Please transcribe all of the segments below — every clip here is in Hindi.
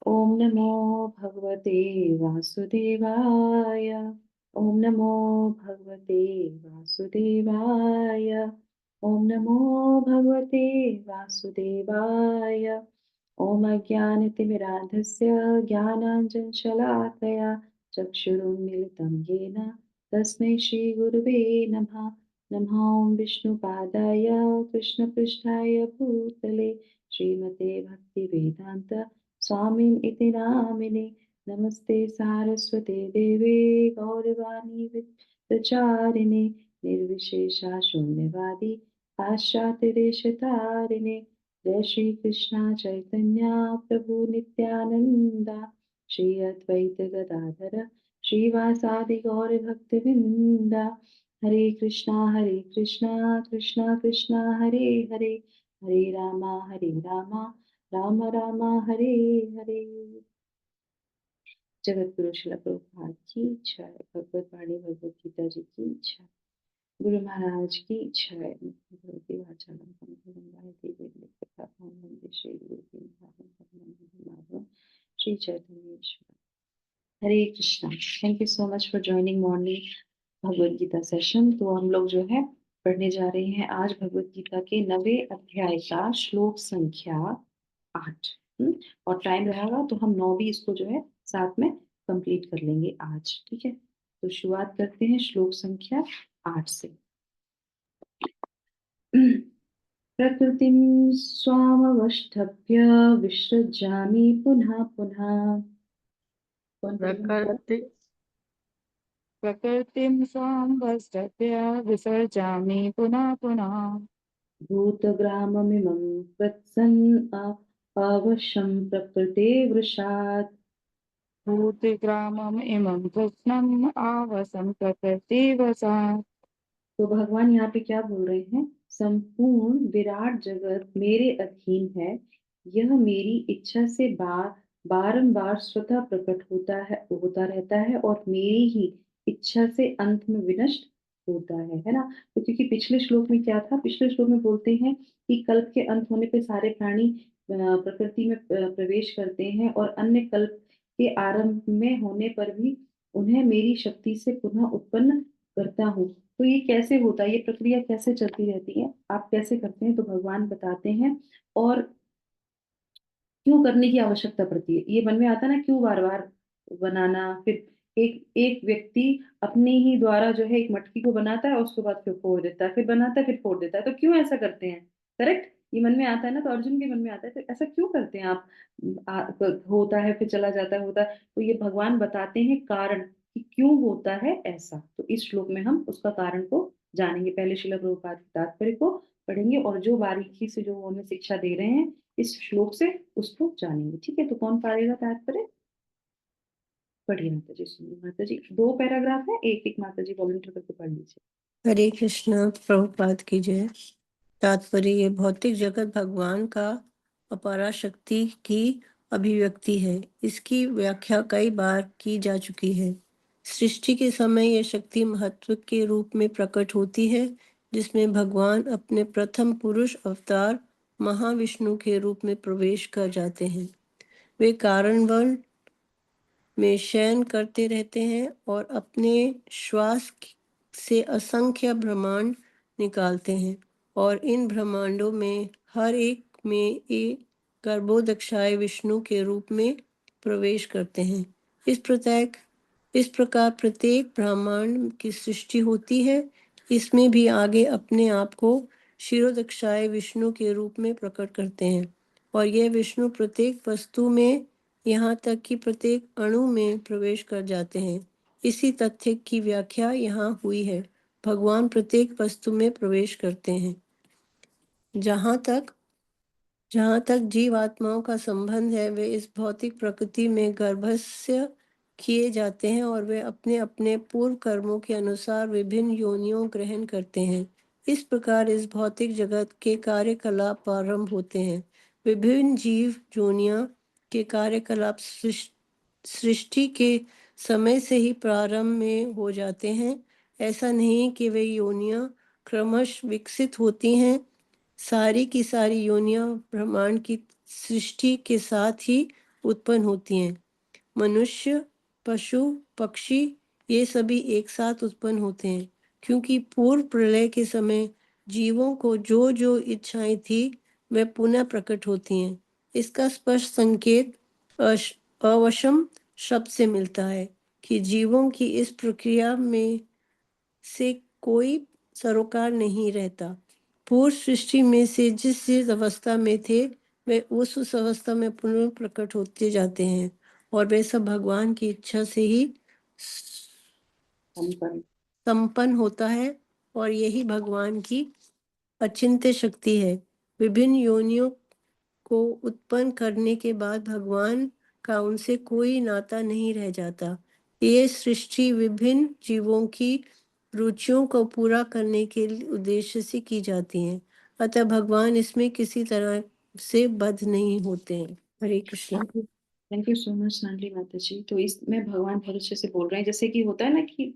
ओम नमो भगवते वासुदेवाय। ओम नमो भगवते वासुदेवाय। ओम नमो भगवते वासुदेवाय। ओम अज्ञानतिमिरान्धस्य ज्ञानाञ्जनशलाकया चक्षुरुन्मीलितं येन तस्मै श्रीगुरुवे नमः। नमः ॐ विष्णुपादाय कृष्णपृष्ठाय भूतले श्रीमते भक्तिवेदान्त स्वामिन् इति नामिने। नमस्ते सारस्वते देवे गौरवाणी प्रचारिणे निर्विशेषा शून्यवादी पाश्चात्यदेशतारिणे। जय श्री कृष्णा चैतन्य प्रभु नित्यानंदा श्री अद्वैत गदाधर श्रीवासादि गौर भक्तवृंदा। हरे कृष्णा कृष्णा कृष्णा हरे हरे, हरे रामा राम राम हरे हरे। जगत गुरु श्रील प्रभुपाद की जय। भगवत वाणी भगवत गीता जी की जय। गुरु महाराज की जय। भगवती वाचालम श्री गुरु श्री चैतन्य ईश्वर। Hare Krishna. Thank you so much for joining morning Bhagavad Gita session. तो हम लोग जो है पढ़ने जा रहे हैं आज भगवत गीता के 9वें अध्याय का श्लोक संख्या 8। और टाइम रहेगा तो हम 9 भी इसको जो है साथ में कंप्लीट कर लेंगे आज। ठीक है, तो शुरुआत करते हैं श्लोक संख्या 8 से। प्रकृतिं स्वामवष्टभ्य विसृजामि पुनः पुनः। प्रकृति प्रकृतिं संवस्तभ्य विसर्जामि पुनः पुनः। भूतग्राममिमं कृत्स्नं अवशं प्रकृते वृषात्। भूतिग्रामम् इमं कृत्स्नम् आवसं प्रकृतिवशात्। तो भगवान यहाँ पे क्या बोल रहे हैं? संपूर्ण विराट जगत मेरे अधीन है। यह मेरी इच्छा से बारंबार स्वतः प्रकट होता रहता है और मेरी ही इच्छा से अंत में विनष्ट होता है ना। तो क्योंकि पिछले श्लोक में क्या था? पिछले श्लोक में बोलते हैं कि कल्प के अंत होने पे सारे प्राणी प्रकृति में प्रवेश करते हैं और अन्य कल्प के आरंभ में होने पर भी उन्हें मेरी शक्ति से पुनः उत्पन्न करता हूँ। तो ये कैसे होता है, ये प्रक्रिया कैसे चलती रहती है, आप कैसे करते हैं? तो भगवान बताते हैं। और क्यों करने की आवश्यकता पड़ती है ये मन में आता है ना, क्यों बार बार बनाना। फिर एक एक व्यक्ति अपने ही द्वारा जो है एक मटकी को बनाता है और उसके बाद फिर फोड़ देता है, फिर बनाता है फिर फोड़ देता है। तो क्यों ऐसा करते हैं? करेक्ट, ये मन में आता है ना। तो अर्जुन के मन में आता है, तो ऐसा क्यों करते हैं आप? होता है फिर चला जाता है, होता है। तो ये भगवान बताते हैं कारण कि क्यों होता है ऐसा। तो इस श्लोक में हम उसका कारण को जानेंगे। पहले श्रील प्रभुपाद के तात्पर्य को पढ़ेंगे और जो बारीकी से जो वो हमें शिक्षा दे रहे हैं इस श्लोक से उसको जानेंगे। ठीक है, तो कौन पढ़ेगा तात्पर्य? पढ़िए माता जी, सुनिए माता जी। 2 पैराग्राफ है, एक एक माता जी वॉलंटियर करके पढ़ लीजिए। हरे कृष्ण। प्रभुपाद की जय। तात्पर्य: ये भौतिक जगत भगवान का अपार शक्ति की अभिव्यक्ति है। इसकी व्याख्या कई बार की जा चुकी है। सृष्टि के समय यह शक्ति महत्व के रूप में प्रकट होती है, जिसमें भगवान अपने प्रथम पुरुष अवतार महाविष्णु के रूप में प्रवेश कर जाते हैं। वे कारणवश में शयन करते रहते हैं और अपने श्वास से असंख्य ब्रह्मांड निकालते हैं और इन ब्रह्मांडों में हर एक में एक गर्भोदक्षाय विष्णु के रूप में प्रवेश करते हैं। इस प्रकार प्रत्येक ब्रह्मांड की सृष्टि होती है। इसमें भी आगे अपने आप को क्षीरोदक्षाय विष्णु के रूप में प्रकट करते हैं और यह विष्णु प्रत्येक वस्तु में, यहाँ तक कि प्रत्येक अणु में प्रवेश कर जाते हैं। इसी तथ्य की व्याख्या यहाँ हुई है। भगवान प्रत्येक वस्तु में प्रवेश करते हैं। जहाँ तक जीव आत्माओं का संबंध है, वे इस भौतिक प्रकृति में गर्भस्य किए जाते हैं और वे अपने अपने पूर्व कर्मों के अनुसार विभिन्न योनियों ग्रहण करते हैं। इस प्रकार इस भौतिक जगत के कार्यकलाप प्रारंभ होते हैं। विभिन्न जीव योनियां के कार्यकलाप सृष्टि के समय से ही प्रारंभ में हो जाते हैं। ऐसा नहीं कि वे योनियां क्रमश विकसित होती हैं। सारी की सारी योनियां ब्रह्मांड की सृष्टि के साथ ही उत्पन्न होती हैं। मनुष्य, पशु, पक्षी ये सभी एक साथ उत्पन्न होते हैं, क्योंकि पूर्व प्रलय के समय जीवों को जो जो इच्छाएं थी वे पुनः प्रकट होती हैं। इसका स्पष्ट संकेत अवशम शब्द से मिलता है कि जीवों की इस प्रक्रिया में से कोई सरोकार नहीं रहता। पूर्व सृष्टि में से जिस जिस अवस्था में थे वे उस अवस्था में पुनः प्रकट होते जाते हैं, और वे सब भगवान की इच्छा से ही संपन्न संपन्न होता है, और यही भगवान की अचिंत्य शक्ति है। विभिन्न योनियों को उत्पन्न करने के बाद भगवान का उनसे कोई नाता नहीं रह जाता। ये सृष्टि विभिन्न जीवों की रुचियों को पूरा करने के उद्देश्य से की जाती है, अतः भगवान इसमें किसी तरह से बद्ध नहीं होते हैं। Hare Krishna. Thank you so much Nandli Mata ji. तो इसमें भगवान बहुत अच्छे से बोल रहे हैं, जैसे कि होता है ना कि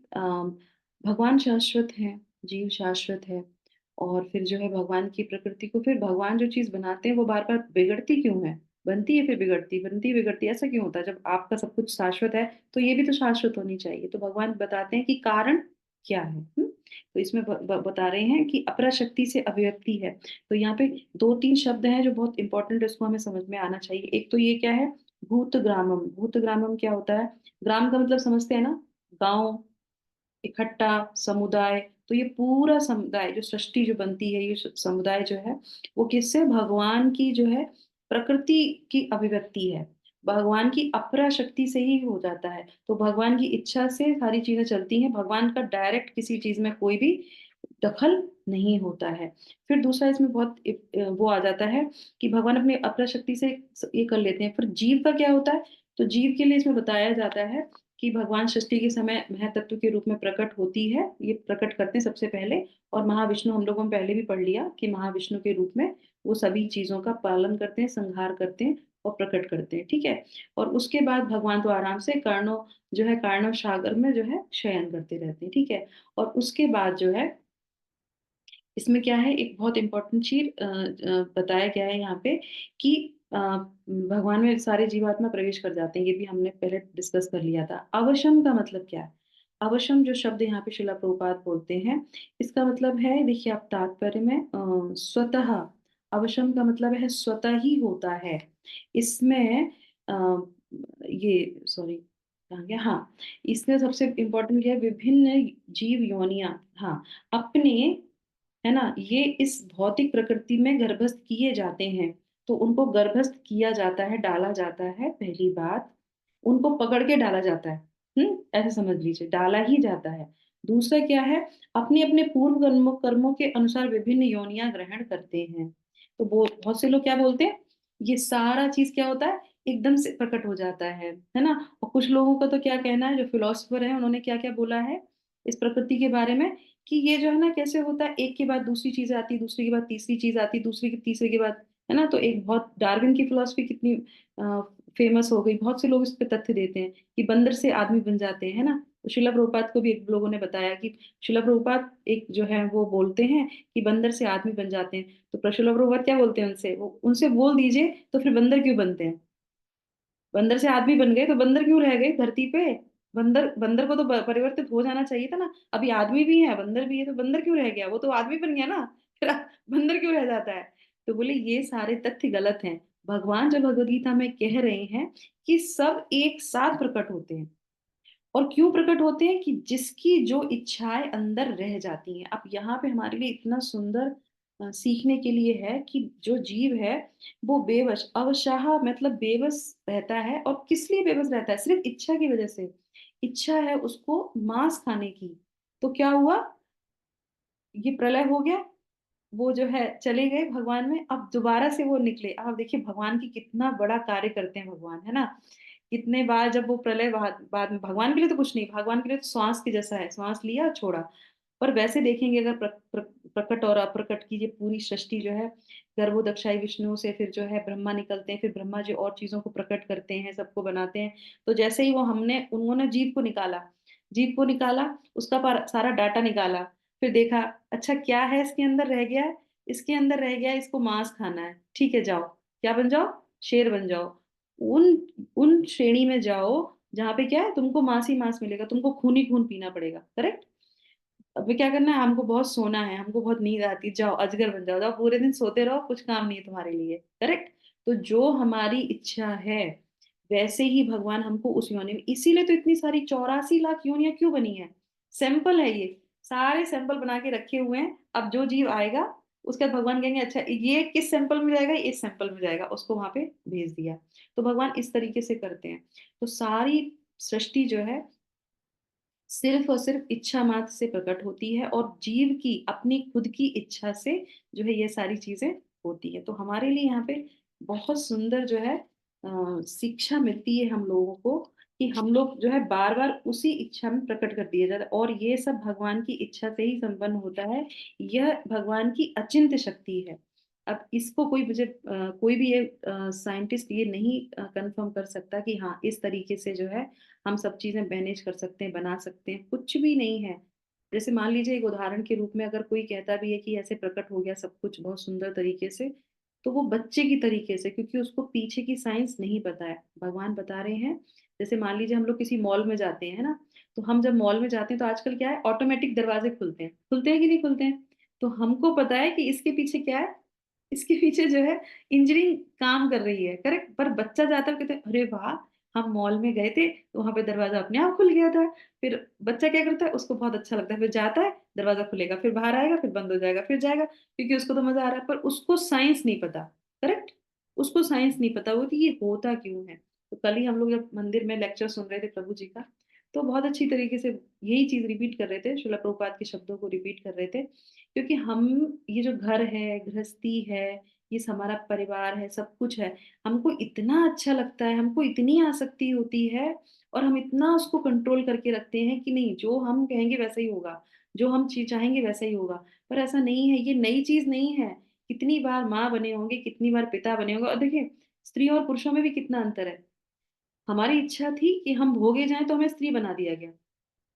भगवान शाश्वत है, जीव शाश्वत है, और फिर जो है भगवान की प्रकृति को, फिर भगवान जो चीज बनाते हैं वो बार बार बिगड़ती क्यों है, बनती है फिर बिगड़ती, बनती है बिगड़ती, ऐसा क्यों होता है? जब आपका सब कुछ शाश्वत है तो ये भी तो शाश्वत होनी चाहिए। तो भगवान बताते हैं कि कारण क्या है। तो इसमें बता रहे हैं कि अपरा शक्ति से अभिव्यक्ति है। तो यहाँ पे दो तीन शब्द हैं जो बहुत इंपॉर्टेंट है, इसको हमें समझ में आना चाहिए। एक तो ये क्या है, भूत ग्रामम। भूत ग्रामम क्या होता है? ग्राम का मतलब समझते हैं ना, गांव, इकट्ठा, समुदाय। तो ये पूरा समुदाय, जो सृष्टि जो बनती है, ये समुदाय जो है वो किससे, भगवान की जो है प्रकृति की अभिव्यक्ति है, भगवान की अपरा शक्ति से ही हो जाता है। तो भगवान की इच्छा से सारी चीजें चलती हैं, भगवान का डायरेक्ट किसी चीज में कोई भी दखल नहीं होता है। फिर दूसरा इसमें बहुत वो आ जाता है कि भगवान अपनी अपरा शक्ति से ये कर लेते हैं। फिर जीव का क्या होता है? तो जीव के लिए इसमें बताया जाता है कि भगवान सृष्टि के समय महतत्व के रूप में प्रकट होती है, ये प्रकट करते हैं सबसे पहले। और महाविष्णु, हम लोगों ने पहले भी पढ़ लिया कि महाविष्णु के रूप में वो सभी चीजों का पालन करते हैं, संहार करते हैं और प्रकट करते हैं, ठीक है। और उसके बाद भगवान तो आराम से कर्णो जो है, कर्णव सागर में जो है शयन करते रहते हैं, ठीक है। और उसके बाद जो है इसमें क्या है, एक बहुत इंपॉर्टेंट चीज बताया गया है यहाँ पे कि भगवान में सारे जीवात्मा प्रवेश कर जाते हैं, ये भी हमने पहले डिस्कस कर लिया था। अवशम का मतलब क्या है? अवशम जो शब्द यहाँ पे शिला प्रभुपाद बोलते हैं, इसका मतलब है, देखिए आप तात्पर्य में स्वतः। अवशम का मतलब है स्वतः ही होता है। इसमें ये सॉरी कहाँ गया, हाँ, इसमें सबसे इम्पोर्टेंट क्या है, विभिन्न जीव योनियां, हाँ, अपने, है ना, ये इस भौतिक प्रकृति में गर्भस्थ किए जाते हैं। तो उनको गर्भस्थ किया जाता है, डाला जाता है, पहली बात, उनको पकड़ के डाला जाता है। ऐसे समझ लीजिए, डाला ही जाता है। दूसरा क्या है, अपने अपने पूर्व कर्मों कर्मों के अनुसार विभिन्न योनियां ग्रहण करते हैं। तो वो बहुत से लोग क्या बोलते हैं, ये सारा चीज क्या होता है, एकदम से प्रकट हो जाता है ना। और कुछ लोगों का तो क्या कहना है, जो फिलोसफर है उन्होंने क्या क्या बोला है इस प्रकृति के बारे में, कि ये जो है ना कैसे होता है, एक के बाद दूसरी चीज आती, दूसरी के बाद तीसरी चीज आती, दूसरी के तीसरे के बाद, है ना। तो एक बहुत डार्विन की फिलोसफी कितनी फेमस हो गई, बहुत से लोग इस पे तथ्य देते हैं कि बंदर से आदमी बन जाते हैं, है ना। तो शिला प्रभुपाद को भी एक लोगों ने बताया कि शिला प्रभुपाद एक जो है वो बोलते हैं कि बंदर से आदमी बन जाते हैं। तो शिला प्रभुपाद क्या बोलते हैं उनसे, वो उनसे बोल दीजिए तो फिर बंदर क्यों बनते हैं? बंदर से आदमी बन गए तो बंदर क्यों रह गए धरती पे? बंदर, बंदर को तो परिवर्तित हो जाना चाहिए था ना। अभी आदमी भी है, बंदर भी है, तो बंदर क्यों रह गया? वो तो आदमी बन गया ना। फिर बंदर क्यों रह जाता है? तो बोले ये सारे तथ्य गलत हैं। भगवान जब भगवद गीता में कह रहे हैं कि सब एक साथ प्रकट होते हैं, और क्यों प्रकट होते हैं, कि जिसकी जो इच्छाएं अंदर रह जाती हैं। अब यहाँ पे हमारे लिए इतना सुंदर सीखने के लिए है कि जो जीव है वो बेवश, अवशाह मतलब बेबस रहता है। और किस लिए बेबस रहता है? सिर्फ इच्छा की वजह से। इच्छा है उसको मांस खाने की। तो क्या हुआ, ये प्रलय हो गया, वो जो है चले गए भगवान में, अब दोबारा से वो निकले। अब आप देखिए भगवान की कितना बड़ा कार्य करते हैं भगवान, है ना। कितने बार जब वो प्रलय बाद में, भगवान के लिए तो कुछ नहीं, भगवान के लिए तो श्वास के जैसा है, श्वास लिया छोड़ा। पर वैसे देखेंगे अगर प्रकट और अप्रकट की ये पूरी सृष्टि जो है, गर्भोदक्षाई विष्णु से फिर जो है ब्रह्मा निकलते हैं, फिर ब्रह्मा जी और चीजों को प्रकट करते हैं, सबको बनाते हैं। तो जैसे ही वो हमने उन्होंने जीव को निकाला, जीव को निकाला, उसका सारा डाटा निकाला, फिर देखा अच्छा क्या है इसके अंदर रह गया है, इसके अंदर रह गया है, इसको मांस खाना है, ठीक है जाओ, क्या बन जाओ, शेर बन जाओ। उन उन श्रेणी में जाओ जहाँ पे क्या है, तुमको मांस ही मांस मिलेगा, तुमको खून ही खून पीना पड़ेगा। करेक्ट। अब क्या करना है, हमको बहुत सोना है, हमको बहुत नींद आती है, जाओ अजगर बन जाओ, जाओ पूरे दिन सोते रहो, कुछ काम नहीं है तुम्हारे लिए। करेक्ट। तो जो हमारी इच्छा है वैसे ही भगवान हमको उस योनि में, इसीलिए तो इतनी सारी 84 लाख योनियां क्यों बनी है। सैंपल है ये, सारे सैंपल बना के रखे हुए हैं। अब जो जीव आएगा उसके बाद भगवान कहेंगे अच्छा ये किस सैंपल में जाएगा, इस सैंपल में जाएगा, उसको वहां पे भेज दिया। तो भगवान इस तरीके से करते हैं। तो सारी सृष्टि जो है सिर्फ और सिर्फ इच्छा मात्र से प्रकट होती है, और जीव की अपनी खुद की इच्छा से जो है ये सारी चीजें होती है। तो हमारे लिए यहाँ पे बहुत सुंदर जो है शिक्षा मिलती है हम लोगों को, कि हम लोग जो है बार बार उसी इच्छा में प्रकट कर दिए जाते हैं, और ये सब भगवान की इच्छा से ही संपन्न होता है। यह भगवान की अचिंत्य शक्ति है। अब इसको कोई मुझे कोई भी ये साइंटिस्ट ये नहीं कंफर्म कर सकता कि हाँ इस तरीके से जो है हम सब चीजें मैनेज कर सकते हैं, बना सकते हैं, कुछ भी नहीं है। जैसे मान लीजिए एक उदाहरण के रूप में अगर कोई कहता भी है कि ऐसे प्रकट हो गया सब कुछ बहुत सुंदर तरीके से, तो वो बच्चे की तरीके से, क्योंकि उसको पीछे की साइंस नहीं पता है। भगवान बता रहे हैं, जैसे मान लीजिए हम लोग किसी मॉल में जाते हैं, है ना, तो हम जब मॉल में जाते हैं तो आजकल क्या है, ऑटोमेटिक दरवाजे खुलते हैं कि नहीं खुलते हैं। तो हमको पता है कि इसके पीछे क्या है, इसके पीछे जो है इंजीनियरिंग काम कर रही है। करेक्ट। पर बच्चा जाता है, कहते हैं अरे वाह, हम मॉल में गए थे तो वहां पे दरवाजा अपने आप खुल गया था। फिर बच्चा क्या करता है, उसको बहुत अच्छा लगता है, फिर जाता है, दरवाजा खुलेगा, फिर बाहर आएगा, फिर बंद हो जाएगा, फिर जाएगा, क्योंकि उसको तो मजा आ रहा है। पर उसको साइंस नहीं पता। करेक्ट। उसको साइंस नहीं पता वो कि ये होता क्यों है। तो कल ही हम लोग जब मंदिर में लेक्चर सुन रहे थे प्रभु जी का, तो बहुत अच्छी तरीके से यही चीज रिपीट कर रहे थे, श्रील प्रभुपाद के शब्दों को रिपीट कर रहे थे। क्योंकि हम, ये जो घर है, गृहस्थी है, ये हमारा परिवार है, सब कुछ है, हमको इतना अच्छा लगता है, हमको इतनी आसक्ति होती है, और हम इतना उसको कंट्रोल करके रखते हैं कि नहीं जो हम कहेंगे वैसा ही होगा, जो हम चीज चाहेंगे वैसा ही होगा। पर ऐसा नहीं है, ये नई चीज नहीं है। कितनी बार माँ बने होंगे, कितनी बार पिता बने होंगे, और देखिए स्त्री और पुरुषों में भी कितना अंतर है। हमारी इच्छा थी कि हम भोगे जाएं तो हमें स्त्री बना दिया गया,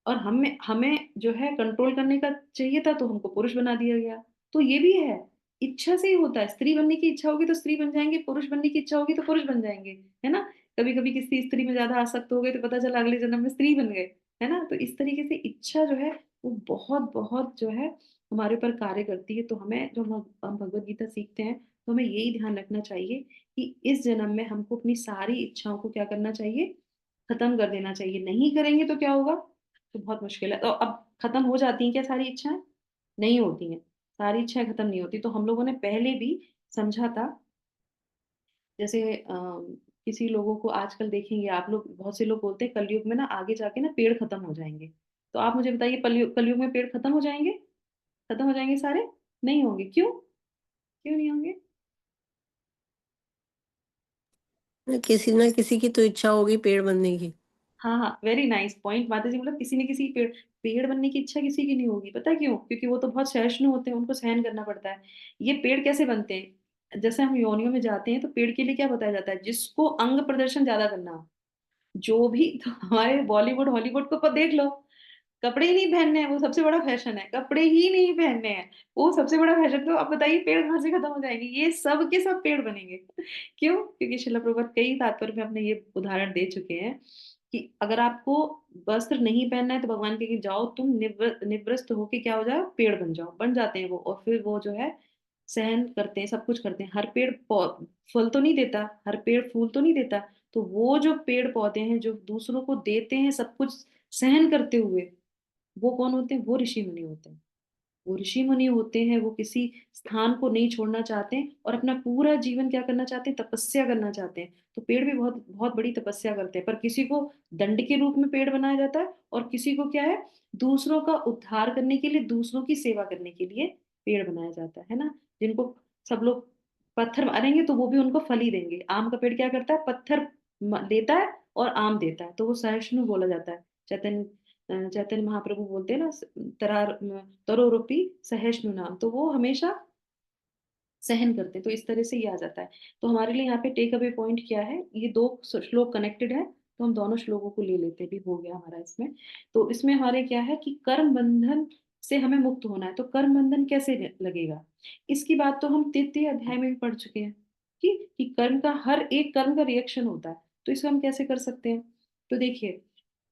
और हमें हमें जो है कंट्रोल करने का चाहिए था तो हमको पुरुष बना दिया गया। तो ये भी है, इच्छा से ही होता है। स्त्री बनने की इच्छा होगी तो स्त्री बन जाएंगे, पुरुष बनने की इच्छा होगी तो पुरुष बन जाएंगे, है ना। कभी कभी किसी स्त्री में ज्यादा आसक्त हो गए तो पता चला अगले जन्म में स्त्री बन गए, है ना। तो इस तरीके से इच्छा जो है वो बहुत बहुत जो है हमारे ऊपर कार्य करती है। तो हमें जो हम भगवत गीता सीखते हैं तो हमें यही ध्यान रखना चाहिए कि इस जन्म में हमको अपनी सारी इच्छाओं को क्या करना चाहिए, खत्म कर देना चाहिए। नहीं करेंगे तो क्या होगा, तो बहुत मुश्किल है। तो अब खत्म हो जाती हैं क्या सारी इच्छाएं, नहीं होती हैं। सारी इच्छाएं खत्म नहीं होती। तो हम लोगों ने पहले भी समझा था, जैसे किसी लोगों को आजकल देखेंगे आप लोग, बहुत से लोग बोलते हैं कलयुग में ना आगे जाके ना पेड़ खत्म हो जाएंगे। तो आप मुझे बताइए, कलयुग कलयुग में पेड़ खत्म हो जाएंगे, खत्म हो जाएंगे सारे, नहीं होंगे। क्यों, क्यों नहीं होंगे। किसी ना किसी की तो इच्छा होगी पेड़ बनने की। हाँ हाँ, वेरी नाइस पॉइंट माता जी। मतलब किसी न किसी पेड़, पेड़ बनने की इच्छा किसी की नहीं होगी। पता है क्यों, क्योंकि वो तो बहुत सहिष्णु होते हैं, उनको सहन करना पड़ता है। ये पेड़ कैसे बनते हैं, जैसे हम योनियों में जाते हैं तो पेड़ के लिए क्या बताया जाता है, जिसको अंग प्रदर्शन ज्यादा करना हो, जो भी तो हमारे बॉलीवुड हॉलीवुड को देख लो, कपड़े ही नहीं पहनने हैं, वो सबसे बड़ा फैशन है, कपड़े ही नहीं पहनने हैं, वो सबसे बड़ा फैशन। तो अब बताइए पेड़ कहाँ से खत्म हो जाएंगे, ये सब के सब पेड़ बनेंगे। क्यों, क्योंकि शिला प्रभुपाद कई तात्पर्य में अपने ये उदाहरण दे चुके हैं कि अगर आपको वस्त्र नहीं पहनना है तो भगवान के जाओ तुम निवृत्त होके क्या हो जाओ, पेड़ बन जाओ, बन जाते हैं वो। और फिर वो जो है सहन करते हैं, सब कुछ करते हैं। हर पेड़ फल तो नहीं देता, हर पेड़ फूल तो नहीं देता। तो वो जो पेड़ पौधे हैं जो दूसरों को देते हैं सब कुछ सहन करते हुए, वो कौन होते हैं, वो ऋषि मुनि होते हैं। वो ऋषि मुनि होते हैं, वो किसी स्थान को नहीं छोड़ना चाहते हैं, और अपना पूरा जीवन क्या करना चाहते हैं, तपस्या करना चाहते हैं। तो पेड़ भी बहुत बहुत बड़ी तपस्या करते हैं। पर किसी को दंड के रूप में पेड़ बनाया जाता है, और किसी को क्या है, दूसरों का उद्धार करने के लिए, दूसरों की सेवा करने के लिए पेड़ बनाया जाता है ना। जिनको सब लोग पत्थर मारेंगे तो वो भी उनको फल ही देंगे। आम का पेड़ क्या करता है, पत्थर देता है और आम देता है, तो वो सहिष्णु बोला जाता है। चैतन्य चैतन्य महाप्रभु बोलते हैं ना, तरार तरोरूपी सहिष्णु नाम, तो वो हमेशा सहन करते हैं। तो इस तरह से ये आ जाता है। तो हमारे लिए यहाँ पे टेक अवे पॉइंट क्या है, ये दो श्लोक कनेक्टेड है, तो हम दोनों श्लोकों को ले लेते हैं, भी हो गया हमारा इसमें। तो इसमें हमारे क्या है कि कर्म बंधन से हमें मुक्त होना है। तो कर्म बंधन कैसे लगेगा, इसकी बात तो हम 3 अध्याय में भी पढ़ चुके हैं। कि कर्म का, हर एक कर्म का रिएक्शन होता है। तो इसे हम कैसे कर सकते हैं? तो देखिए,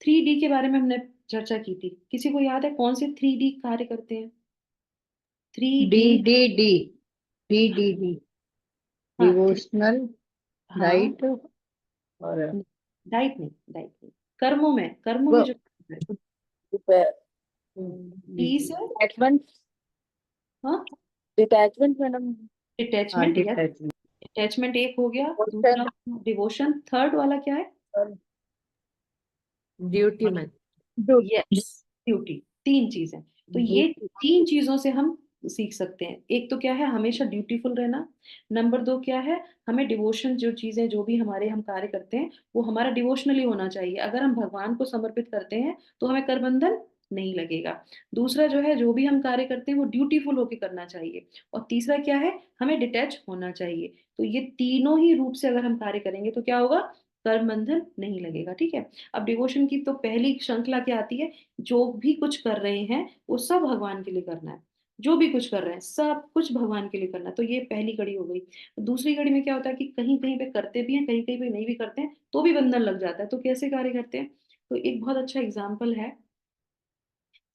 3D के बारे में हमने चर्चा की थी। किसी को याद है कौन से 3D कार्य करते हैं? Three D D D D D D D हाँ डिवोशनल, हाँ, राइट, और डाइट नहीं, डाइट नहीं, कर्मों वो में जो डी से, अटैचमेंट, हाँ, डिटैचमेंट मैडम। हाँ डिटैचमेंट, यस, डिटैचमेंट, अटैचमेंट एक हो गया, दूसरा डिवोशन, थर्ड वाला क्या है? ड्यूटी में, यस, ड्यूटी। तीन चीजें। तो ये तीन चीजों से हम सीख सकते हैं। एक तो क्या है, हमेशा ड्यूटीफुल रहना। नंबर दो क्या है, हमें डिवोशन, जो चीजें, जो भी हमारे हम कार्य करते हैं वो हमारा डिवोशनली होना चाहिए। अगर हम भगवान को समर्पित करते हैं तो हमें कर बंधन नहीं लगेगा। दूसरा जो है, जो भी हम कार्य करते हैं वो ड्यूटीफुल होकर करना चाहिए। और तीसरा क्या है, हमें डिटैच होना चाहिए। तो ये तीनों ही रूप से अगर हम कार्य करेंगे तो क्या होगा, कर्म बंधन नहीं लगेगा। ठीक है। अब डिवोशन की तो पहली श्रृंखला क्या आती है, जो भी कुछ कर रहे हैं वो सब भगवान के लिए करना है। जो भी कुछ कर रहे हैं सब कुछ भगवान के लिए करना है। तो ये पहली कड़ी हो गई। दूसरी कड़ी में क्या होता है कि कहीं कहीं पे करते भी हैं, कहीं कहीं पे नहीं भी करते हैं, तो भी बंधन लग जाता है। तो कैसे कार्य करते हैं? तो एक बहुत अच्छा एग्जाम्पल है,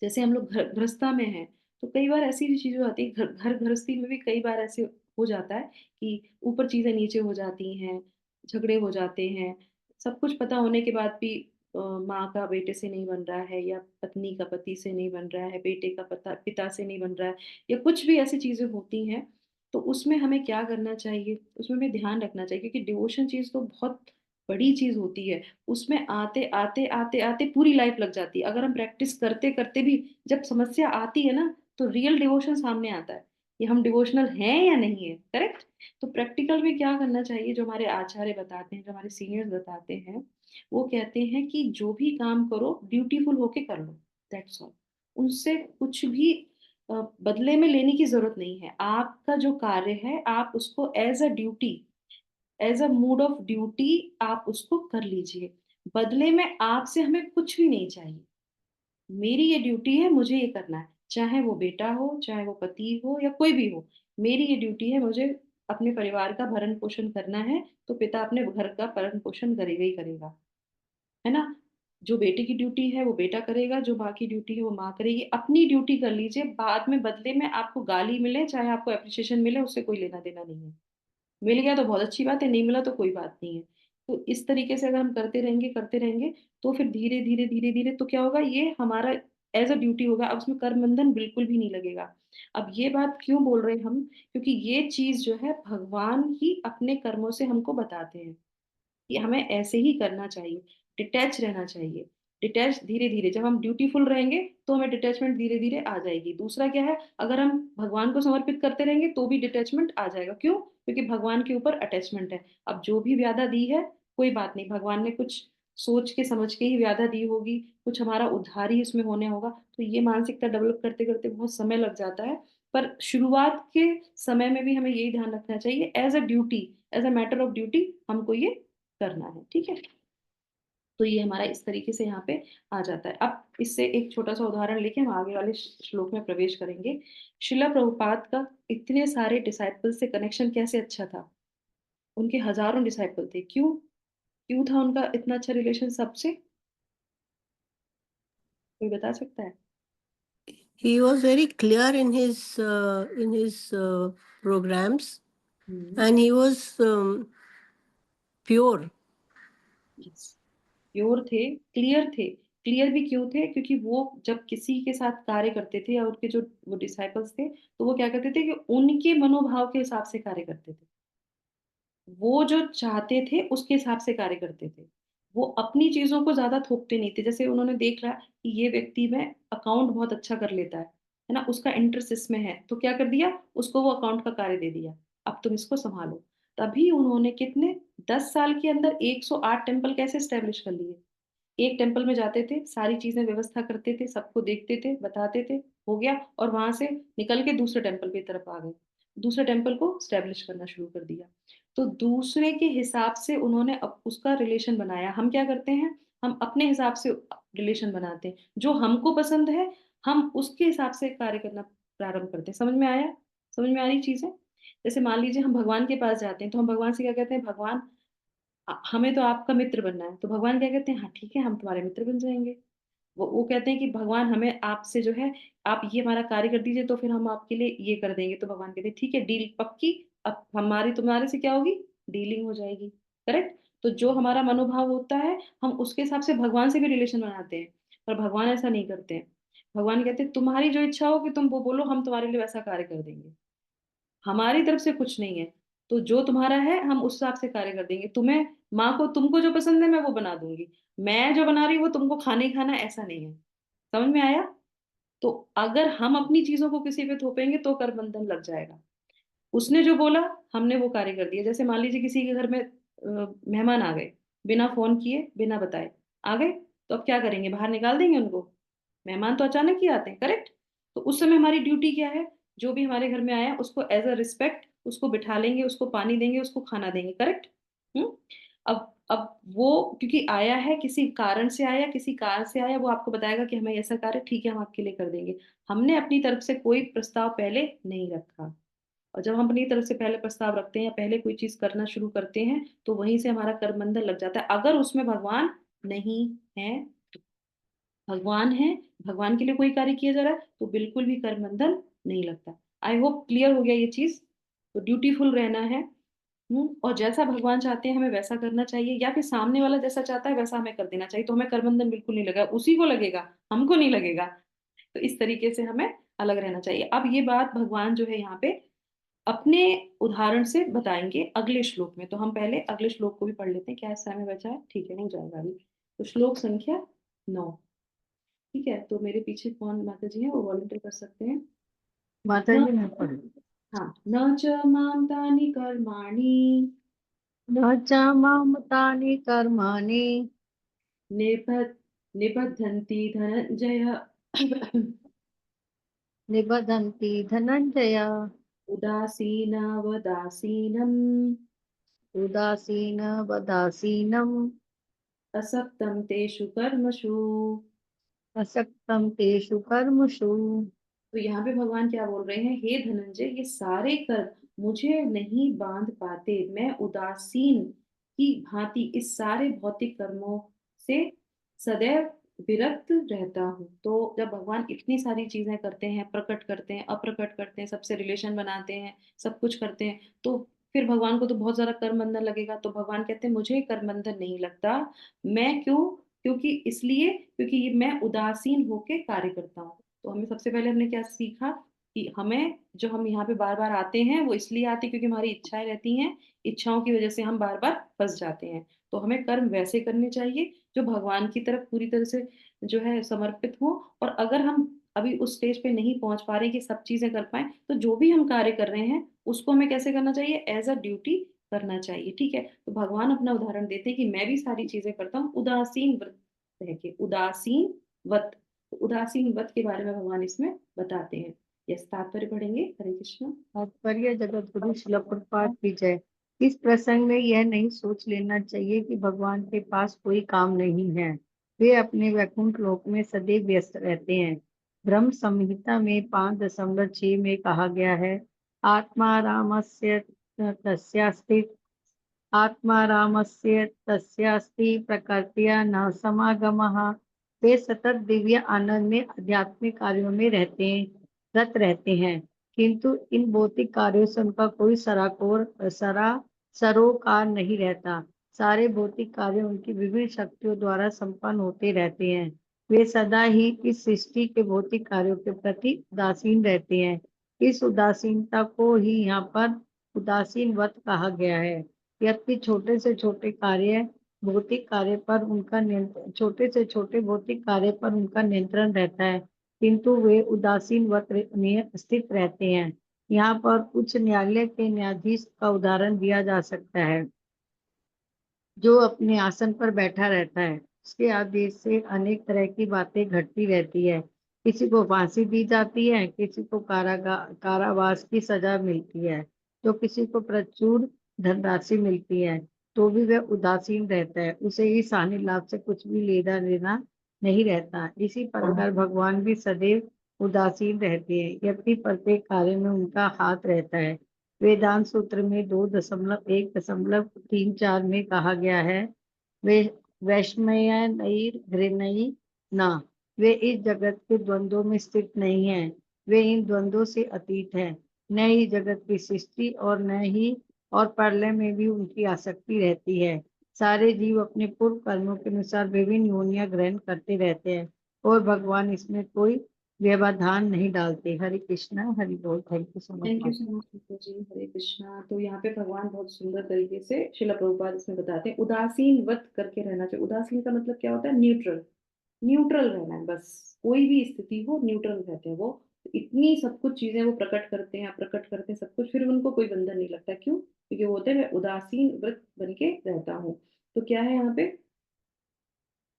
जैसे हम लोग गृहस्था में हैं, तो कई बार ऐसी भी चीजें आती है, घर गृहस्थी में भी कई बार ऐसे हो जाता है कि ऊपर चीजें नीचे हो जाती हैं, झगड़े हो जाते हैं। सब कुछ पता होने के बाद भी माँ का बेटे से नहीं बन रहा है, या पत्नी का पति से नहीं बन रहा है, बेटे का पिता से नहीं बन रहा है, या कुछ भी ऐसी चीजें होती हैं। तो उसमें हमें क्या करना चाहिए, उसमें हमें ध्यान रखना चाहिए, क्योंकि डिवोशन चीज तो बहुत बड़ी चीज होती है। उसमें आते आते आते आते पूरी लाइफ लग जाती है। अगर हम प्रैक्टिस करते करते भी जब समस्या आती है ना, तो रियल डिवोशन सामने आता है कि हम डिवोशनल हैं या नहीं है। करेक्ट। तो प्रैक्टिकल में क्या करना चाहिए, जो हमारे आचार्य बताते हैं, जो हमारे सीनियर्स बताते हैं, वो कहते हैं कि जो भी काम करो ड्यूटीफुल होके कर लो। That's all. उनसे कुछ भी बदले में लेने की जरूरत नहीं है। आपका जो कार्य है आप उसको as a duty, as a mood of duty आप उसको कर लीजिए। बदले में आपसे हमें कुछ भी नहीं चाहिए। मेरी ये ड्यूटी है, मुझे ये करना है, चाहे वो बेटा हो, चाहे वो पति हो, या कोई भी हो। मेरी ये ड्यूटी है, मुझे अपने परिवार का भरण पोषण करना है, तो पिता अपने घर का भरण पोषण करेगा ही करेगा, है ना। जो बेटे की ड्यूटी है वो बेटा करेगा, जो माँ की ड्यूटी है वो माँ करेगी। अपनी ड्यूटी कर लीजिए, बाद में बदले में आपको गाली मिले चाहे आपको अप्रिशिएशन मिले, उससे कोई लेना देना नहीं है। मिल गया तो बहुत अच्छी बात है, नहीं मिला तो कोई बात नहीं है। तो इस तरीके से अगर हम करते रहेंगे, तो फिर धीरे धीरे धीरे धीरे तो क्या होगा, ये हमारा एज अ ड्यूटी होगा। अब उसमें कर्म बंधन बिल्कुल भी नहीं लगेगा। अब ये बात क्यों बोल रहे हैं हम, क्योंकि ये चीज जो है भगवान ही अपने कर्मों से हमको बताते हैं कि हमें ऐसे ही करना चाहिए, डिटैच रहना चाहिए। डिटैच धीरे धीरे, जब हम ड्यूटीफुल रहेंगे तो हमें डिटैचमेंट धीरे धीरे आ जाएगी। दूसरा क्या है, अगर हम भगवान को समर्पित करते रहेंगे तो भी डिटैचमेंट आ जाएगा। क्यों? क्योंकि भगवान के ऊपर अटैचमेंट है। अब जो भी व्याधा दी है, कोई बात नहीं, भगवान ने कुछ सोच के समझ के ही व्याधा दी होगी, कुछ हमारा उद्धार ही इसमें होने होगा। तो ये मानसिकता डेवलप करते करते बहुत समय लग जाता है। पर शुरुआत के समय में भी हमें यही ध्यान रखना चाहिए, as a duty, as a matter of duty हमको ये करना है। ठीक है। तो ये हमारा इस तरीके से यहाँ पे आ जाता है। अब इससे एक छोटा सा उदाहरण लेके हम आगे वाले श्लोक में प्रवेश करेंगे। शिला प्रभुपाद का इतने सारे डिसाइपल से कनेक्शन कैसे अच्छा था। उनके हजारों डिसाइपल थे, क्यों क्यों था उनका इतना अच्छा रिलेशन सबसे? कोई बता सकता है? He was very clear in his programs, hmm. and he was pure. Pure थे, क्लियर थे। क्लियर भी क्यों थे? क्योंकि वो जब किसी के साथ कार्य करते थे, या उनके जो वो डिसाइपल्स थे, तो वो क्या करते थे कि उनके मनोभाव के हिसाब से कार्य करते थे। वो जो चाहते थे उसके हिसाब से कार्य करते थे। वो अपनी चीजों को ज्यादा थोपते नहीं थे। जैसे उन्होंने देख लिया कि ये व्यक्ति में अकाउंट बहुत अच्छा कर लेता है ना, उसका इंटरेस्ट इसमें है, तो क्या कर दिया, उसको वो अकाउंट का कार्य दे दिया, अब तुम इसको संभालो। तभी उन्होंने कितने, 10 साल के अंदर 108 टेम्पल कैसे स्टेब्लिश कर लिए। एक टेम्पल में जाते थे, सारी चीजें व्यवस्था करते थे, सबको देखते थे, बताते थे, हो गया, और वहां से निकल के दूसरे टेम्पल की तरफ आ गए, दूसरे टेम्पल को स्टेब्लिश करना शुरू कर दिया। तो दूसरे के हिसाब से उन्होंने उसका रिलेशन बनाया। हम क्या करते हैं, हम अपने हिसाब से रिलेशन बनाते हैं, जो हमको पसंद है हम उसके हिसाब से कार्य करना प्रारंभ करते हैं। समझ में आया? समझ में आ रही चीजें? जैसे मान लीजिए हम भगवान के पास जाते हैं तो हम भगवान से क्या कहते हैं, भगवान हमें तो आपका मित्र बनना है। तो भगवान क्या कहते हैं, हाँ ठीक है हम तुम्हारे मित्र बन जाएंगे। वो कहते हैं कि भगवान हमें आपसे जो है, आप ये हमारा कार्य कर दीजिए तो फिर हम आपके लिए ये कर देंगे। तो भगवान कहते हैं ठीक है डील पक्की, अब हमारी तुम्हारे से क्या होगी, डीलिंग हो जाएगी। करेक्ट। तो जो हमारा मनोभाव होता है हम उसके हिसाब से भगवान से भी रिलेशन बनाते हैं। पर भगवान ऐसा नहीं करते हैं। भगवान कहते हैं तुम्हारी जो इच्छा हो कि तुम वो बोलो, हम तुम्हारे लिए वैसा कार्य कर देंगे। हमारी तरफ से कुछ नहीं है। तो जो तुम्हारा है हम उस हिसाब से कार्य कर देंगे। तुम्हें माँ को तुमको जो पसंद है मैं वो बना दूंगी। मैं जो बना रही हूँ वो तुमको खाना ही खाना है, ऐसा नहीं है। समझ में आया। तो अगर हम अपनी चीजों को किसी पे थोपेंगे तो कर बंधन लग जाएगा। उसने जो बोला हमने वो कार्य कर दिया। जैसे मान लीजिए किसी के घर में मेहमान आ गए, बिना फोन किए बिना बताए आ गए, तो अब क्या करेंगे, बाहर निकाल देंगे उनको। मेहमान तो अचानक ही आते हैं। करेक्ट। तो उस समय हमारी ड्यूटी क्या है, जो भी हमारे घर में आया उसको एज अ रिस्पेक्ट उसको बिठा लेंगे, उसको पानी देंगे, उसको खाना देंगे। करेक्ट। हम्म। अब वो क्योंकि आया है, किसी कारण से आया, किसी कारण से आया, वो आपको बताएगा कि हमें ऐसा कार्य ठीक है हम आपके लिए कर देंगे। हमने अपनी तरफ से कोई प्रस्ताव पहले नहीं रखा। और जब हम अपनी तरफ से पहले प्रस्ताव रखते हैं या पहले कोई चीज करना शुरू करते हैं तो वहीं से हमारा कर्म बंधन लग जाता है। अगर उसमें भगवान नहीं है, भगवान है, भगवान के लिए कोई कार्य किया जा रहा है तो बिल्कुल भी कर्म बंधन नहीं लगता। आई होप क्लियर हो गया ये चीज। तो ड्यूटीफुल रहना है। और जैसा भगवान चाहते हैं हमें वैसा करना चाहिए, या फिर सामने वाला जैसा चाहता है वैसा हमें कर देना चाहिए। तो हमें कर्म बंधन बिल्कुल नहीं लगा, उसी को लगेगा, हमको नहीं लगेगा। तो इस तरीके से हमें अलग रहना चाहिए। अब ये बात भगवान जो है यहाँ पे अपने उदाहरण से बताएंगे अगले श्लोक में। तो हम पहले अगले श्लोक को भी पढ़ लेते हैं। क्या समय बचा है, ठीक है हो जाएगा अभी। तो श्लोक संख्या 9। ठीक है। तो मेरे पीछे कौन माता जी है वो वॉलंटियर कर सकते हैं। माता न, जी मैं पढ़ हाँ, न च माम तानि कर्माणि न च ममतानि कर्माणि निबध् निबध्नन्ति धनंजय निबध्नन्ति धनंजय उदासीनवदासीनम् उदासीन वदासीनम् असक्तं तेषु कर्मसु। असक्तं तेषु कर्मसु। तो यहाँ पे भगवान क्या बोल रहे हैं, हे धनंजय ये सारे कर्म मुझे नहीं बांध पाते। मैं उदासीन की भांति इस सारे भौतिक कर्मों से सदैव विरक्त रहता हूँ। तो जब भगवान इतनी सारी चीजें करते हैं, प्रकट करते हैं, अप्रकट करते हैं, सबसे रिलेशन बनाते हैं, सब कुछ करते हैं, तो फिर भगवान को तो बहुत ज्यादा कर्म बंधन लगेगा। तो भगवान कहते हैं मुझे कर्म बंधन नहीं लगता। मैं क्यों, क्योंकि इसलिए क्योंकि ये मैं उदासीन होके कार्य करता हूँ। तो हमें सबसे पहले हमने क्या सीखा कि हमें जो हम यहाँ पे बार बार आते हैं वो इसलिए आते हैं क्योंकि हमारी इच्छाएं रहती हैं। इच्छाओं की वजह से हम बार बार फंस जाते हैं। तो हमें कर्म वैसे करने चाहिए जो भगवान की तरफ पूरी तरह से जो है समर्पित हो। और अगर हम अभी उस स्टेज पे नहीं पहुंच पा रहे कि सब चीजें कर पाए, तो जो भी हम कार्य कर रहे हैं उसको हमें कैसे करना चाहिए, एज अ ड्यूटी करना चाहिए। ठीक है। तो भगवान अपना उदाहरण देते हैं कि मैं भी सारी चीजें करता हूँ उदासीन व्रत रह के, उदासीन वत। तो उदासीन वत के बारे में भगवान इसमें बताते हैं। यस, तात्पर्य पढ़ेंगे। हरे कृष्ण। तात्पर्य जगत गुरु श्रील प्रभुपाद की जय। इस प्रसंग में यह नहीं सोच लेना चाहिए कि भगवान के पास कोई काम नहीं है। वे अपने वैकुंठ लोक में सदैव व्यस्त रहते हैं। ब्रह्म संहिता में 5.6 में कहा गया है, आत्मा रामस्य तस्यास्ति आत्मा रामस्य तस्यास्ति प्रकृत्या न समागमः। वे सतत दिव्य आनंद में आध्यात्मिक कार्यों में रत रहते हैं, किंतु इन भौतिक कार्यों से उनका कोई सरोकार नहीं रहता। सारे भौतिक कार्य उनकी विभिन्न शक्तियों द्वारा संपन्न होते रहते हैं। वे सदा ही इस सृष्टि के भौतिक कार्यों के प्रति उदासीन रहते हैं। इस उदासीनता को ही यहाँ पर उदासीन वत कहा गया है। व्यक्ति छोटे से छोटे भौतिक कार्य पर उनका नियंत्रण छोटे से छोटे भौतिक कार्य पर उनका नियंत्रण रहता है, किंतु वे उदासीन वत स्थित रहते हैं। यहाँ पर उच्च न्यायालय के न्यायाधीश का उदाहरण दिया जा सकता है, जो अपने आसन पर बैठा रहता है। उसके आदेश से अनेक तरह की बातें घटती रहती है। किसी को फांसी दी जाती है, किसी को कारावास की सजा मिलती है, तो किसी को प्रचुर धनराशि मिलती है। तो भी वह उदासीन रहता है, उसे इस हानि लाभ से कुछ भी लेना देना नहीं रहता। इसी प्रकार भगवान भी सदैव उदासीन रहते हैं, जबकि प्रत्येक कार्य में उनका हाथ रहता है। वेदांत सूत्र में 2.1.34 में कहा गया है, वे वैषम्यनैर्घृणैः न, वे इस जगत के द्वंद्वों में स्थित नहीं है, वे इन द्वंद्वों से अतीत है। न ही जगत की सृष्टि और प्रलय में भी उनकी आसक्ति रहती है। सारे जीव अपने पूर्व कर्मों के अनुसार विभिन्न योनियां ग्रहण करते रहते हैं और भगवान इसमें कोई व्यवधान नहीं डालते। हरे कृष्णा, हरि बोल। Thank you so thank you much. So much जी। हरे कृष्णा। तो यहाँ पे भगवान बहुत सुंदर तरीके से शिला प्रभुपाद इसमें बताते हैं, उदासीन वत करके रहना चाहिए। उदासीन का मतलब क्या होता है? न्यूट्रल। न्यूट्रल रहना है बस। कोई भी स्थिति हो न्यूट्रल रहते हैं वो। इतनी सब कुछ चीजें वो प्रकट करते हैं, प्रकट करते हैं सब कुछ, फिर उनको कोई बंधन नहीं लगता। क्यों? क्योंकि वो होते हैं मैं उदासीन व्रत बन के रहता हूँ। तो क्या है यहाँ पे?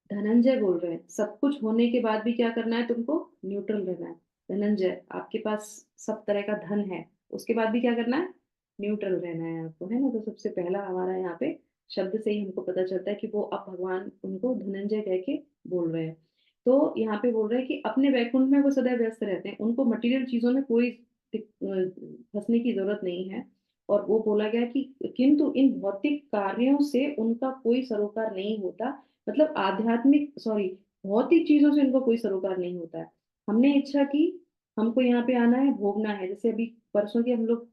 धनंजय बोल रहे हैं सब कुछ होने के बाद भी क्या करना है तुमको? न्यूट्रल रहना है। धनंजय, आपके पास सब तरह का धन है, उसके बाद भी क्या करना है? न्यूट्रल रहना है आपको, है ना? तो सबसे पहला हमारा यहाँ पे शब्द से ही हमको पता चलता है कि वो अब भगवान उनको धनंजय कह के बोल रहे हैं। तो यहाँ पे बोल रहे हैं कि अपने वैकुंठ में वो सदैव व्यस्त रहते हैं, उनको मटेरियल चीजों में कोई फंसने की जरूरत नहीं है। और वो बोला गया कि किंतु इन भौतिक कार्यों से उनका कोई सरोकार नहीं होता। मतलब आध्यात्मिक, सॉरी, भौतिक चीजों से इनको कोई सरोकार नहीं होता है। हमने इच्छा की, हमको यहाँ पे आना है, भोगना है। जैसे अभी परसों के हम लोग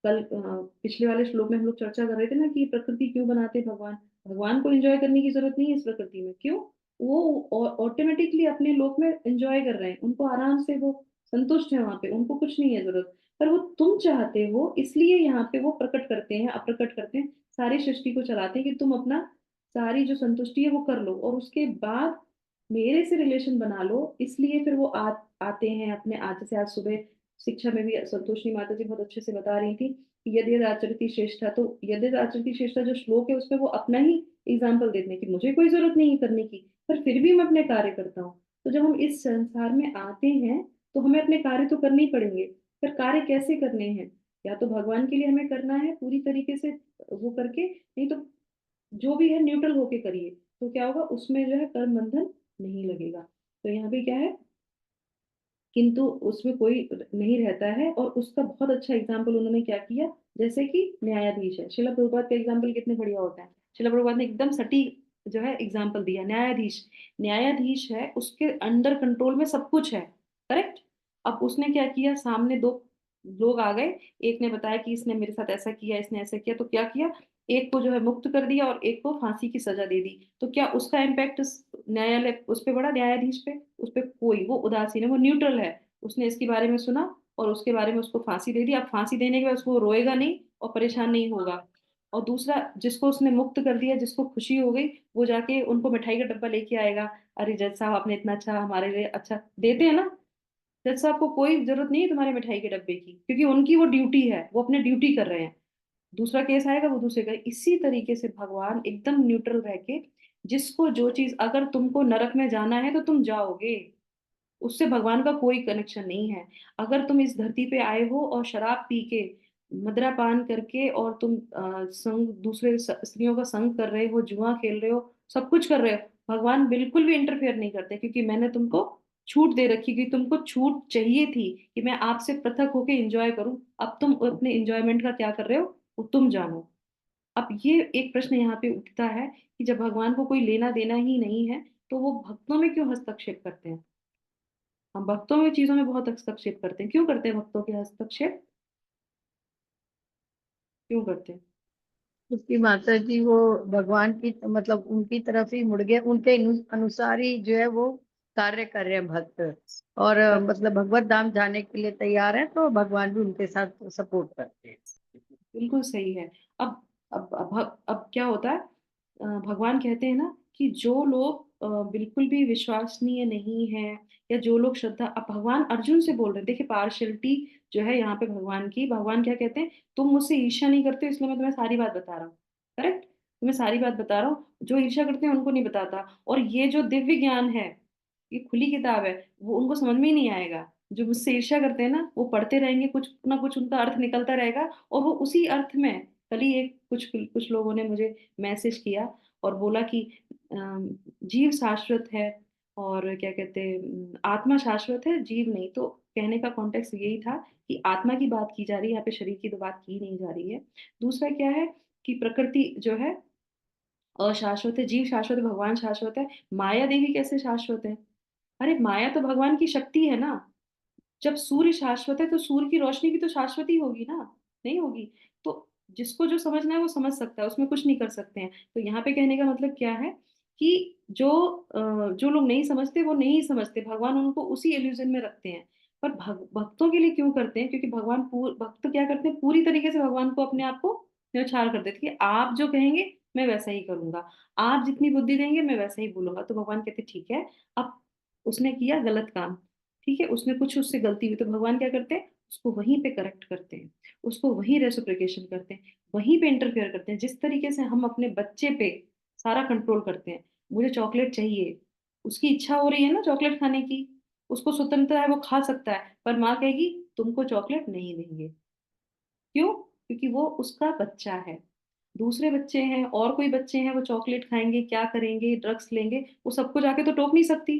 कल पिछले वाले श्लोक में हम लोग चर्चा कर रहे थे ना कि प्रकृति क्यों बनाते हैं भगवान। भगवान को एंजॉय करने की जरूरत नहीं है इस प्रकृति में। क्यों? वो ऑटोमेटिकली अपने लोक में एंजॉय कर रहे हैं, उनको आराम से वो संतुष्ट है वहां पे, उनको कुछ नहीं है जरूरत। पर वो तुम चाहते हो इसलिए यहाँ पे वो प्रकट करते हैं, अप्रकट करते हैं, सारी सृष्टि को चलाते हैं कि तुम अपना सारी जो संतुष्टि है वो कर लो और उसके बाद मेरे से रिलेशन बना लो। इसलिए फिर वो आते हैं अपने। आज जैसे आज सुबह शिक्षा में भी संतोषी माता जी बहुत अच्छे से बता रही थी कि यदि आचरती श्रेष्ठा, तो यदि आचरती श्रेष्ठा जो श्लोक है उसमें वो अपना ही एग्जाम्पल देते हैं कि मुझे कोई जरूरत नहीं है करने की, पर फिर भी मैं अपने कार्य करता हूँ। तो जब हम इस संसार में आते हैं तो हमें अपने कार्य तो करने ही पड़ेंगे। पर कार्य कैसे करने हैं? या तो भगवान के लिए हमें करना है पूरी तरीके से वो करके, नहीं तो जो भी है न्यूट्रल होके करिए। तो क्या होगा? उसमें जो है कर्म बंधन नहीं लगेगा। तो यहाँ पे क्या है? किंतु उसमें कोई नहीं रहता है। और उसका बहुत अच्छा एग्जाम्पल उन्होंने क्या किया, जैसे कि न्यायाधीश है। शिला प्रभुपाद का एग्जाम्पल कितने बढ़िया होता है। शिला प्रभुपाद ने एकदम सटीक जो है एग्जाम्पल दिया। न्यायाधीश, न्यायाधीश है, उसके अंडर कंट्रोल में सब कुछ है। करेक्ट। अब उसने क्या किया, सामने दो लोग आ गए, एक ने बताया कि इसने मेरे साथ ऐसा किया, इसने ऐसा किया, तो क्या किया, एक को जो है मुक्त कर दिया और एक को फांसी की सजा दे दी। तो क्या उसका इम्पैक्ट न्यायालय उस पे पड़ा, न्यायाधीश पे? उस पे कोई, वो उदासीन है, वो न्यूट्रल है। उसने इसके बारे में सुना और उसके बारे में उसको फांसी दे दी। अब फांसी देने के बाद उसको रोएगा नहीं और परेशान नहीं होगा। और दूसरा, जिसको उसने मुक्त कर दिया, जिसको खुशी हो गई, वो जाके उनको मिठाई का डब्बा लेके आएगा। अरे जज साहब आपने इतना अच्छा हमारे लिए अच्छा देते हैं ना, जज साहब को कोई जरूरत नहीं है तुम्हारे मिठाई के डब्बे की, क्योंकि उनकी वो ड्यूटी है, वो अपने ड्यूटी कर रहे हैं। दूसरा केस आएगा वो दूसरे का। इसी तरीके से भगवान एकदम न्यूट्रल रह के, जिसको जो चीज, अगर तुमको नरक में जाना है तो तुम जाओगे, उससे भगवान का कोई कनेक्शन नहीं है। अगर तुम इस धरती पे आए हो और शराब पी के, मदिरा पान करके, और तुम संग दूसरे स्त्रियों का संग कर रहे हो, जुआ खेल रहे हो, सब कुछ कर रहे हो, भगवान बिल्कुल भी इंटरफेयर नहीं करते, क्योंकि मैंने तुमको छूट दे रखी, कि तुमको छूट चाहिए थी कि मैं आपसे पृथक होके एंजॉय करूं। अब तुम अपने एंजॉयमेंट का क्या कर रहे हो वो तुम जानो। अब ये एक प्रश्न यहाँ पे उठता है कि जब भगवान को कोई लेना देना ही नहीं है, तो वो भक्तों में क्यों हस्तक्षेप करते हैं? हम भक्तों में चीजों में बहुत हस्तक्षेप करते हैं। क्यों करते हैं भक्तों के हस्तक्षेप? क्यों करते हैं? उसकी माता जी वो भगवान की मतलब उनकी तरफ ही मुड़ गए, उनके अनुसार ही जो है वो कार्य कर रहे हैं भक्त। और मतलब भगवत धाम जाने के लिए तैयार है, तो भगवान भी उनके साथ सपोर्ट करते हैं। बिल्कुल सही है। अब क्या होता है? भगवान कहते हैं ना कि जो लोग बिल्कुल भी विश्वसनीय नहीं है, या जो लोग श्रद्धा, अब भगवान अर्जुन से बोल रहे हैं। देखिए पार्शियलिटी जो है यहाँ पे भगवान की। भगवान क्या कहते हैं, तुम मुझसे ईर्ष्या नहीं करते, इसलिए मैं तुम्हें सारी बात बता रहा हूँ। करेक्ट। तुम्हें सारी बात बता रहा हूँ, जो ईर्ष्या करते हैं उनको नहीं बताता। और ये जो दिव्य ज्ञान है, ये खुली किताब है, वो उनको समझ में ही नहीं आएगा। जो मुझसे ईर्ष्या करते हैं ना, वो पढ़ते रहेंगे, कुछ ना कुछ उनका अर्थ निकलता रहेगा, और वो उसी अर्थ में। कल ही एक कुछ कुछ लोगों ने मुझे मैसेज किया और बोला कि जीव शाश्वत है, और क्या कहते हैं, आत्मा शाश्वत है, जीव नहीं। तो कहने का कॉन्टेक्स्ट यही था कि आत्मा की बात की जा रही है, यहाँ पे शरीर की तो बात की नहीं जा रही है। दूसरा क्या है कि प्रकृति जो है अशाश्वत है, जीव शाश्वत है, भगवान शाश्वत है। माया देवी कैसे शाश्वत है? अरे माया तो भगवान की शक्ति है ना। जब सूर्य शाश्वत है तो सूर्य की रोशनी भी तो शाश्वत ही होगी ना, नहीं होगी? तो जिसको जो समझना है वो समझ सकता है, उसमें कुछ नहीं कर सकते हैं। तो यहाँ पे कहने का मतलब क्या है कि जो लोग नहीं समझते वो नहीं समझते, भगवान उनको उसी इल्यूजन में रखते हैं। पर भक्तों के लिए क्यों करते हैं? क्योंकि भक्त क्या करते हैं, पूरी तरीके से भगवान को अपने आप को न्यौछावर कर देते हैं कि आप जो कहेंगे मैं वैसा ही करूंगा, आप जितनी बुद्धि देंगे मैं वैसा ही बोलूंगा। तो भगवान कहते ठीक है, अब उसने किया गलत काम, ठीक है, उसने कुछ उससे गलती हुई, तो भगवान क्या करते हैं, उसको वहीं पे करेक्ट करते हैं, उसको वहीं रेसिप्रोकेशन करते हैं, वहीं पे इंटरफेयर करते हैं। जिस तरीके से हम अपने बच्चे पे सारा कंट्रोल करते हैं, मुझे चॉकलेट चाहिए, उसकी इच्छा हो रही है ना चॉकलेट खाने की, उसको स्वतंत्रता है, वो खा सकता है, पर माँ कहेगी तुमको चॉकलेट नहीं देंगे। क्यों? क्योंकि वो उसका बच्चा है। दूसरे बच्चे हैं और कोई बच्चे हैं, वो चॉकलेट खाएंगे, क्या करेंगे, ड्रग्स लेंगे, वो सबको जाके तो टोक नहीं सकती,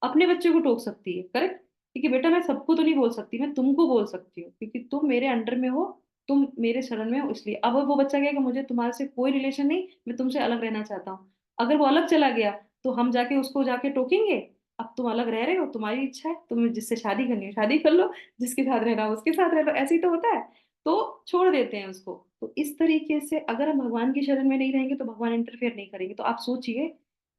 अपने बच्चे को टोक सकती है, करेक्ट? क्योंकि बेटा मैं सबको तो नहीं बोल सकती, मैं तुमको बोल सकती हूँ क्योंकि तुम मेरे अंडर में हो, तुम मेरे शरण में हो, इसलिए। अब वो बच्चा कहेगा मुझे तुम्हारे से कोई रिलेशन नहीं, मैं तुमसे अलग रहना चाहता हूँ। अगर वो अलग चला गया तो हम जाके उसको जाके टोकेंगे, अब तुम अलग रह रहे हो, तुम्हारी इच्छा है, तुम्हें जिससे शादी करनी है शादी कर लो, जिसके साथ रहना हो उसके साथ रह लो, ऐसे ही तो होता है। तो छोड़ देते हैं उसको। तो इस तरीके से अगर हम भगवान की शरण में नहीं रहेंगे तो भगवान इंटरफेयर नहीं करेंगे। तो आप सोचिए,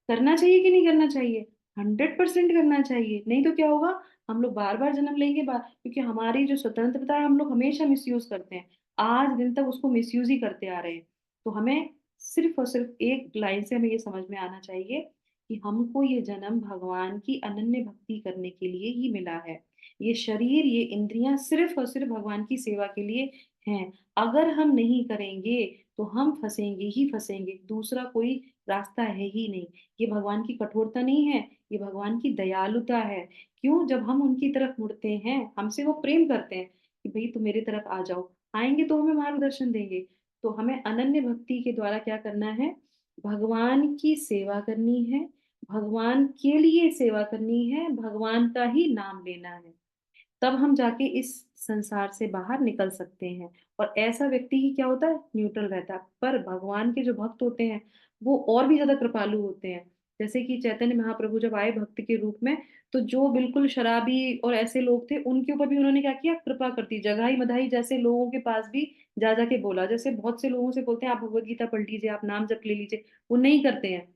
करना चाहिए कि नहीं करना चाहिए? 100% करना चाहिए, नहीं तो क्या होगा, हम लोग बार बार जन्म लेंगे बार, क्योंकि हमारी जो स्वतंत्रता है हम लोग हमेशा मिसयूज करते हैं, आज दिन तक उसको मिसयूज ही करते आ रहे हैं। तो हमें सिर्फ और सिर्फ एक लाइन से हमें ये समझ में आना चाहिए कि हमको ये जन्म भगवान की अनन्य भक्ति करने के लिए ही मिला है। ये शरीर, ये इंद्रियां सिर्फ और सिर्फ भगवान की सेवा के लिए हैं। अगर हम नहीं करेंगे तो हम फंसेंगे ही फंसेंगे, दूसरा कोई रास्ता है ही नहीं। ये भगवान की कठोरता नहीं है, ये भगवान की दयालुता है। क्यों? जब हम उनकी तरफ मुड़ते हैं, हमसे वो प्रेम करते हैं कि भाई तुम मेरी तरफ आ जाओ, आएंगे तो हमें मार्गदर्शन देंगे। तो हमें अनन्य भक्ति के द्वारा क्या करना है, भगवान की सेवा करनी है, भगवान के लिए सेवा करनी है, भगवान का ही नाम लेना है। तब हम जाके इस संसार से बाहर निकल सकते हैं। और ऐसा व्यक्ति ही क्या होता है, न्यूट्रल रहता है। पर भगवान के जो भक्त होते हैं वो और भी ज्यादा कृपालु होते हैं। जैसे कि चैतन्य महाप्रभु जब आए भक्त के रूप में, तो जो बिल्कुल शराबी और ऐसे लोग थे उनके ऊपर भी उन्होंने क्या किया, कृपा कर दी। जगाई मधाई जैसे लोगों के पास भी जा जाके बोला। जैसे बहुत से लोगों से बोलते हैं आप भगवत गीता पढ़ लीजिए, आप नाम जप ले लीजिए, वो नहीं करते हैं,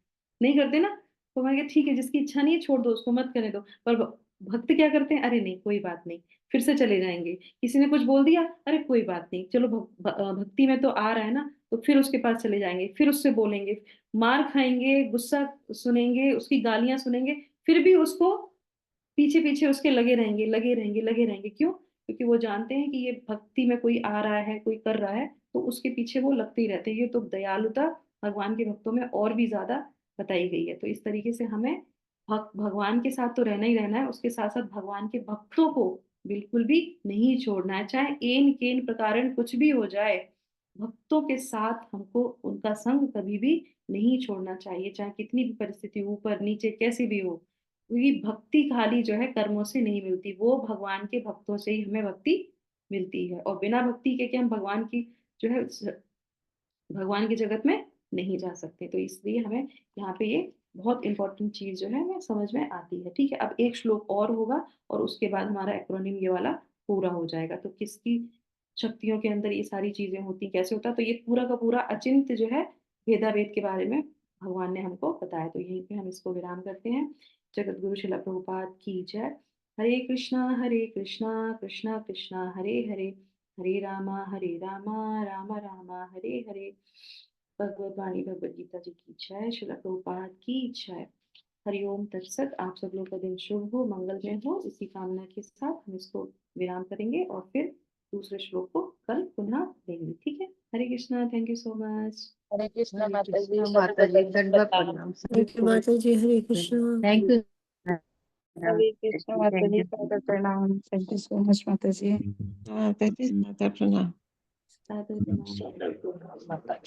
नहीं करते ना। तो मैं ठीक है, जिसकी इच्छा नहीं है छोड़ दो उसको, मत करने दो। पर भक्त क्या करते हैं, अरे नहीं कोई बात नहीं, फिर से चले जाएंगे। किसी ने कुछ बोल दिया, अरे कोई बात नहीं, चलो भक्ति में तो आ रहा है ना, तो फिर उसके पास चले जाएंगे, फिर उससे बोलेंगे, मार खाएंगे, गुस्सा सुनेंगे, उसकी गालियां सुनेंगे, फिर भी उसको पीछे पीछे उसके लगे रहेंगे, लगे रहेंगे, लगे रहेंगे। क्यों? क्योंकि वो जानते हैं कि ये भक्ति में कोई आ रहा है, कोई कर रहा है, तो उसके पीछे वो लगते ही रहते हैं। ये तो दयालुता भगवान के भक्तों में और भी ज्यादा बताई गई है। तो इस तरीके से हमें भगवान के साथ तो रहना ही रहना है, उसके साथ साथ भगवान के भक्तों को बिल्कुल भी नहीं छोड़ना है, चाहे एन केन प्रकारन कुछ भी हो जाए। भक्तों के साथ हमको उनका संग कभी भी नहीं छोड़ना चाहिए, चाहे कितनी भी परिस्थिति ऊपर नीचे कैसी भी हो। क्योंकि भक्ति खाली जो है कर्मों से नहीं मिलती, वो भगवान के भक्तों से ही हमें भक्ति मिलती है। और बिना भक्ति के हम भगवान की जो है भगवान की जगत में नहीं जा सकते। तो इसलिए हमें यहाँ पे ये बहुत इंपॉर्टेंट चीज जो है हमें समझ में आती है। ठीक है, अब एक श्लोक और होगा और उसके बाद हमारा एक्रोनिम ये वाला पूरा हो जाएगा। तो किसकी शक्तियों के अंदर ये सारी चीजें होती, कैसे होता है, तो ये पूरा का पूरा अचिंत्य जो है वेदावेद के बारे में भगवान ने हमको बताया। तो यहीं पे हम इसको विराम करते हैं। जगत गुरु शिला प्रभुपाद की जय। हरे कृष्णा कृष्णा कृष्णा हरे हरे, हरे रामा रामा रामा हरे हरे। भगवत वाणी भगवत गीता जी की जय, श्रील प्रभुपाद की जय। हरिओम तत्सत। आप सब लोग का दिन शुभ हो, मंगलमय हो, इसी कामना के साथ हम इसको विराम करेंगे और फिर दूसरे श्लोक को कल पुनः देंगे। ठीक है, Hare Krishna, thank you so much. Hare Krishna Hare माता जी, कृष्णा सभी माता जी, को दंडवत प्रणाम। प्रणाम सभी थैंक यू को। माता जी, हरे कृष्णा। Thank you. हरे कृष्णा माता थैंक जी, यू। सादर प्रणाम। थैंक यू सो मच माता जी। माता जी, माता प्रणाम। सादर प्रणाम। माता